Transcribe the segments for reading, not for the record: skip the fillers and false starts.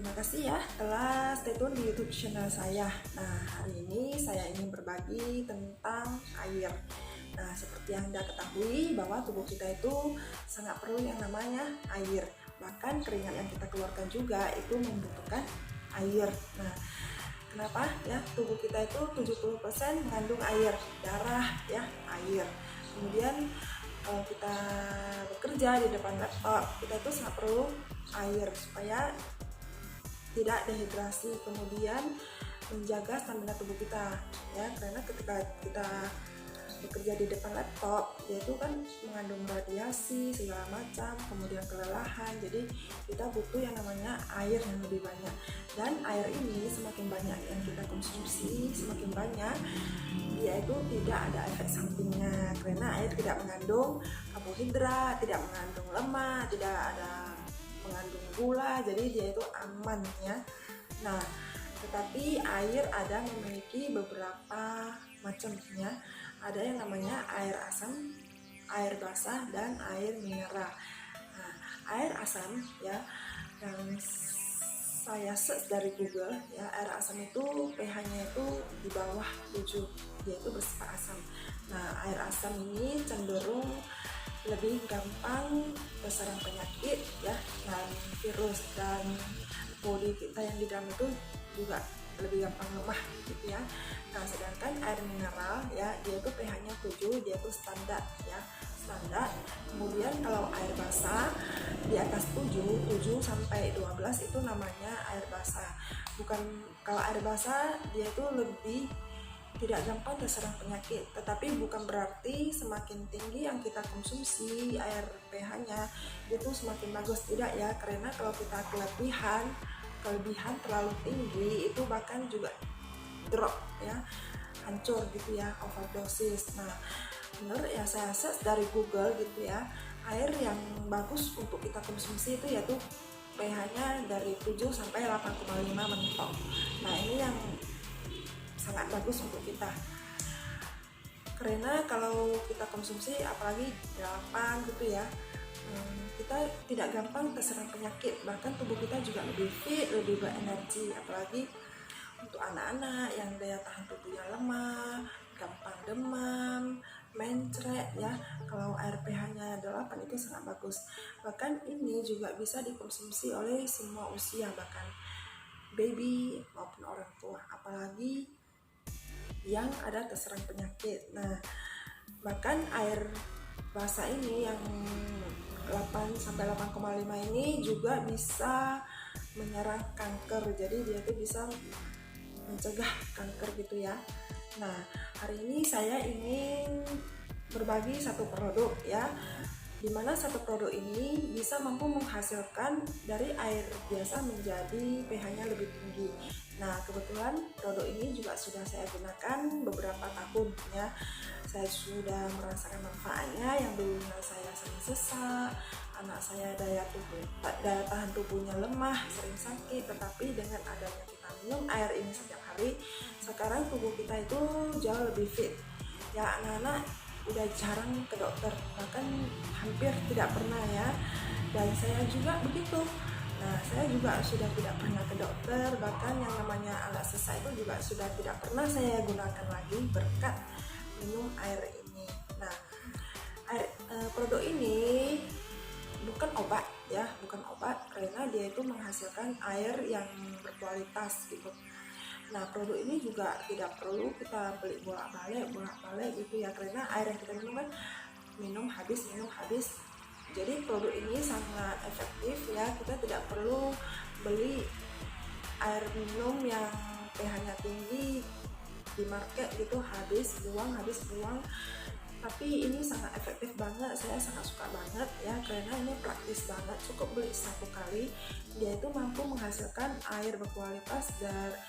Terima kasih ya telah stay tune di YouTube channel saya. Nah, hari ini saya ingin berbagi tentang air. Nah, seperti yang Anda ketahui bahwa tubuh kita itu sangat perlu yang namanya air. Bahkan keringat yang kita keluarkan juga itu membutuhkan air. Nah, kenapa ya tubuh kita itu 70% mengandung air, darah ya, air. Kemudian kalau kita bekerja di depan laptop, kita itu sangat perlu air supaya tidak dehidrasi, kemudian menjaga stamina tubuh kita ya, karena ketika kita bekerja di depan laptop dia itu kan mengandung radiasi segala macam, kemudian kelelahan, jadi kita butuh yang namanya air yang lebih banyak. Dan air ini semakin banyak yang kita konsumsi, semakin banyak dia itu tidak ada efek sampingnya, karena air tidak mengandung karbohidrat, tidak mengandung lemak, tidak ada mengandung gula, jadi dia itu aman ya. Nah, tetapi air ada memiliki beberapa macamnya. Ada yang namanya air asam, air basah, dan air mineral. Nah, air asam ya, yang saya search dari Google ya, air asam itu pH-nya itu di bawah 7, dia itu bersifat asam. Nah, air asam ini cenderung lebih gampang terserang penyakit ya, dan virus, dan bodi kita yang di dalam itu juga lebih gampang lemah gitu ya. Nah, sedangkan air mineral ya, dia itu pH-nya 7, dia itu standar ya, standar. Kemudian kalau air basah di atas 7 sampai 12 itu namanya air basah. Bukan, kalau air basah dia itu lebih tidak gampang terserang penyakit, tetapi bukan berarti semakin tinggi yang kita konsumsi air pH-nya itu semakin bagus, tidak ya, karena kalau kita kelebihan terlalu tinggi itu bahkan juga drop ya, hancur gitu ya, overdosis. Nah, menurut ya saya search dari Google gitu ya, air yang bagus untuk kita konsumsi itu yaitu pH-nya dari 7 sampai 8,5 mentok. Nah, ini yang sangat bagus untuk kita, karena kalau kita konsumsi apalagi 8 gitu ya, kita tidak gampang terserang penyakit, bahkan tubuh kita juga lebih fit, lebih berenergi. Apalagi untuk anak-anak yang daya tahan tubuhnya lemah, gampang demam, mencret ya, kalau air pH-nya 8 itu sangat bagus. Bahkan ini juga bisa dikonsumsi oleh semua usia, bahkan baby maupun orang tua, apalagi yang ada terserang penyakit. Nah, bahkan air basah ini yang 8 sampai 8,5 ini juga bisa menyerang kanker, jadi dia itu bisa mencegah kanker gitu ya. Nah, hari ini saya ingin berbagi satu produk ya, dimana satu produk ini bisa mampu menghasilkan dari air biasa menjadi pH-nya lebih tinggi. Nah, kebetulan produk ini juga sudah saya gunakan beberapa tahun ya. Saya sudah merasakan manfaatnya, yang dulunya saya sering sesak, anak saya daya tahan tubuhnya lemah, sering sakit, tetapi dengan adanya kita minum air ini setiap hari, sekarang tubuh kita itu jauh lebih fit. Ya, anak-anak udah jarang ke dokter, bahkan hampir tidak pernah ya, dan saya juga begitu. Nah, saya juga sudah tidak pernah ke dokter, bahkan yang namanya alat sesak itu juga sudah tidak pernah saya gunakan lagi berkat minum air ini. Nah, produk ini bukan obat ya, bukan obat, karena dia itu menghasilkan air yang berkualitas gitu. Nah, produk ini juga tidak perlu kita beli bolak-balik gitu ya, karena air yang kita minum kan minum habis. Jadi produk ini sangat efektif ya, kita tidak perlu beli air minum yang pH-nya tinggi di market gitu, habis buang. Tapi ini sangat efektif banget, saya sangat suka banget ya, karena ini praktis banget, cukup beli satu kali, dia itu mampu menghasilkan air berkualitas dari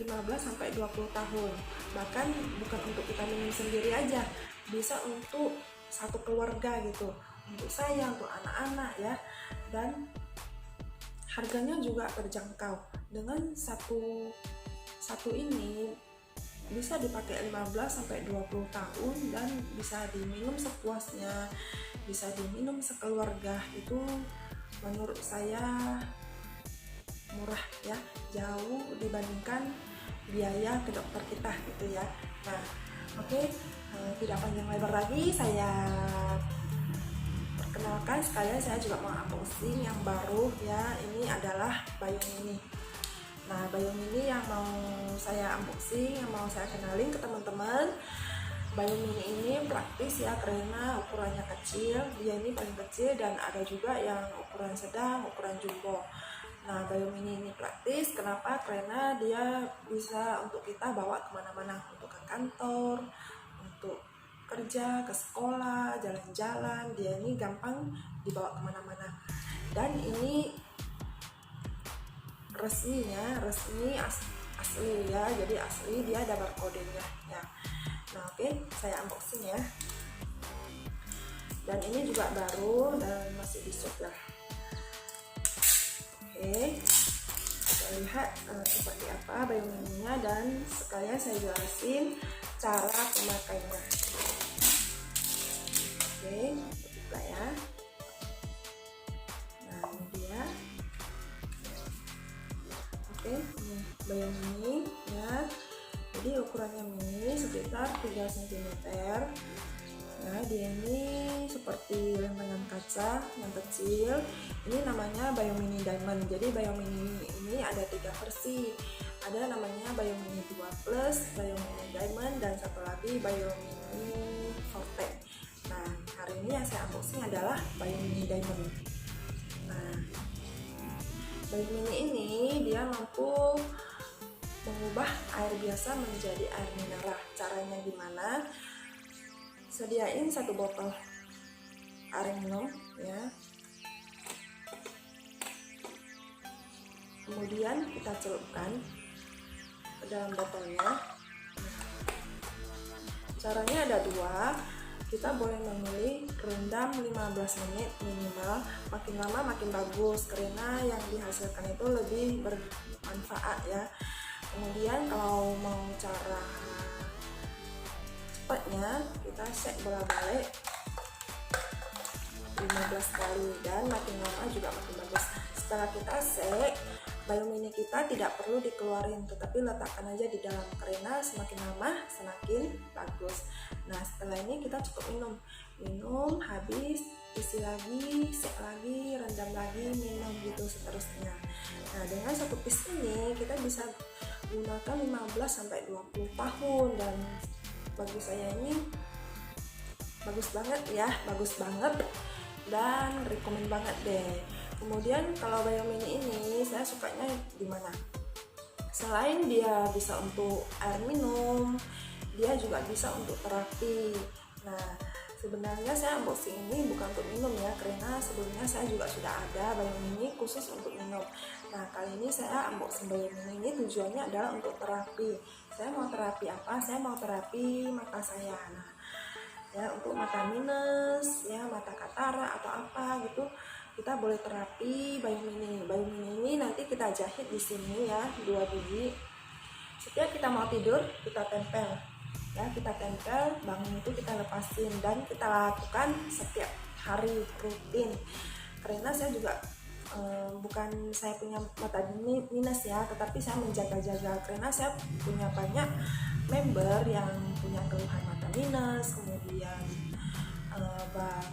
15 sampai 20 tahun. Bahkan bukan untuk kita minum sendiri aja, bisa untuk satu keluarga gitu, untuk saya, untuk anak-anak ya. Dan harganya juga terjangkau. Dengan satu ini bisa dipakai 15 sampai 20 tahun dan bisa diminum sepuasnya, bisa diminum sekeluarga. Itu menurut saya murah ya, jauh dibandingkan biaya ke dokter kita gitu ya. Nah, oke, tidak panjang lebar lagi, saya perkenalkan sekalian, saya juga mau unboxing yang baru ya. Ini adalah Biomini. Nah, Biomini yang mau saya unboxing, yang mau saya kenalin ke teman-teman. Biomini ini praktis ya, karena ukurannya kecil. Dia ini paling kecil, dan ada juga yang ukuran sedang, ukuran jumbo. Nah, Biomini ini praktis. Kenapa? Karena dia bisa untuk kita bawa kemana-mana, untuk ke kantor, untuk kerja, ke sekolah, jalan-jalan. Dia ini gampang dibawa kemana-mana. Dan ini resmi asli ya, jadi asli, dia ada barcode-nya ya. Nah, oke, saya unboxing ya. Dan ini juga baru dan masih di shop ya. Oke, kita lihat seperti apa Biomini-nya, dan sekalian saya jelasin cara pemakainya. Oke, buka ya. Nah, ini dia. Oke, ini Biomini ya. Jadi ukurannya mini, sekitar 3 cm. Nah, dia ini seperti lempengan kaca yang kecil. Ini namanya Biomini Diamond. Jadi Biomini ini ada 3 versi. Ada namanya Biomini 2 Plus, Biomini Diamond, dan satu lagi Biomini Forte. Nah, hari ini yang saya unboxing adalah Biomini Diamond. Nah, Biomini ini dia mampu mengubah air biasa menjadi air mineral. Caranya gimana? Sediain 1 botol air minum ya. Kemudian kita celupkan ke dalam botolnya. Caranya ada 2. Kita boleh memilih rendam 15 menit minimal. Makin lama makin bagus, karena yang dihasilkan itu lebih bermanfaat ya. Kemudian kalau mau cara cepatnya, kita shake bolak-balik 15 kali, dan makin lama juga makin bagus. Setelah kita shake, Biomini kita tidak perlu dikeluarin, tetapi letakkan aja di dalam, karena semakin lama semakin bagus. Nah, setelah ini kita cukup minum habis, isi lagi, shake lagi, rendam lagi, minum, gitu seterusnya. Nah, dengan 1 piece ini kita bisa gunakan 15-20 tahun, dan bagi saya ini bagus banget ya, bagus banget, dan rekomen banget deh. Kemudian kalau Biomini ini saya sukanya gimana? Selain dia bisa untuk air minum, dia juga bisa untuk terapi. Nah, sebenarnya saya unboxing ini bukan untuk minum ya, karena sebelumnya saya juga sudah ada Biomini khusus untuk minum. Nah, kali ini saya unboxing Biomini ini tujuannya adalah untuk terapi. Saya mau terapi apa? Saya mau terapi mata saya. Nah, ya, untuk mata minus, ya, mata katarak atau apa gitu, kita boleh terapi Biomini. Biomini ini nanti kita jahit di sini ya, 2 biji. Setiap kita mau tidur, kita tempel. Ya, kita tempel, bangun itu kita lepasin, dan kita lakukan setiap hari rutin. Karena saya juga bukan saya punya mata minus ya, tetapi saya menjaga-jaga, karena saya punya banyak member yang punya keluhan mata minus, kemudian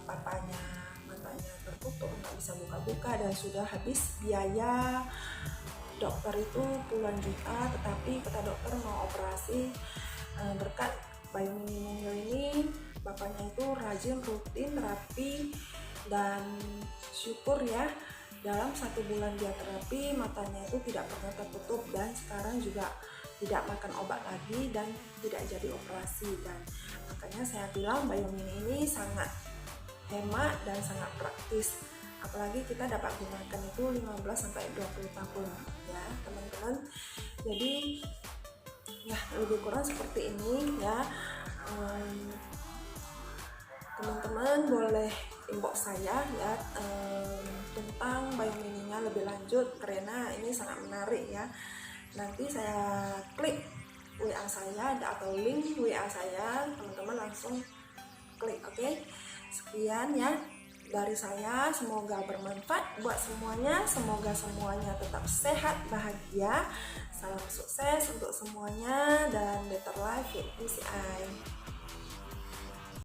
matanya tertutup, nggak bisa buka-buka, dan sudah habis biaya dokter itu puluhan juta, tetapi kata dokter mau operasi. Berkat Biomini Mungil ini, bapaknya itu rajin rutin terapi, dan syukur ya, dalam 1 bulan dia terapi, matanya itu tidak pernah tertutup, dan sekarang juga tidak makan obat lagi, dan tidak jadi operasi. Dan makanya saya bilang Biomini ini sangat hemat dan sangat praktis, apalagi kita dapat gunakan itu 15-20 tahun ya teman-teman. Jadi ya, lebih kurang seperti ini ya. Teman-teman boleh inbox saya ya tentang Biomini-nya lebih lanjut, karena ini sangat menarik ya. Nanti saya klik WA saya atau link WA saya, teman-teman langsung klik. Oke, sekian ya dari saya, semoga bermanfaat buat semuanya, semoga semuanya tetap sehat, bahagia. Salam sukses untuk semuanya dan better life with BCI.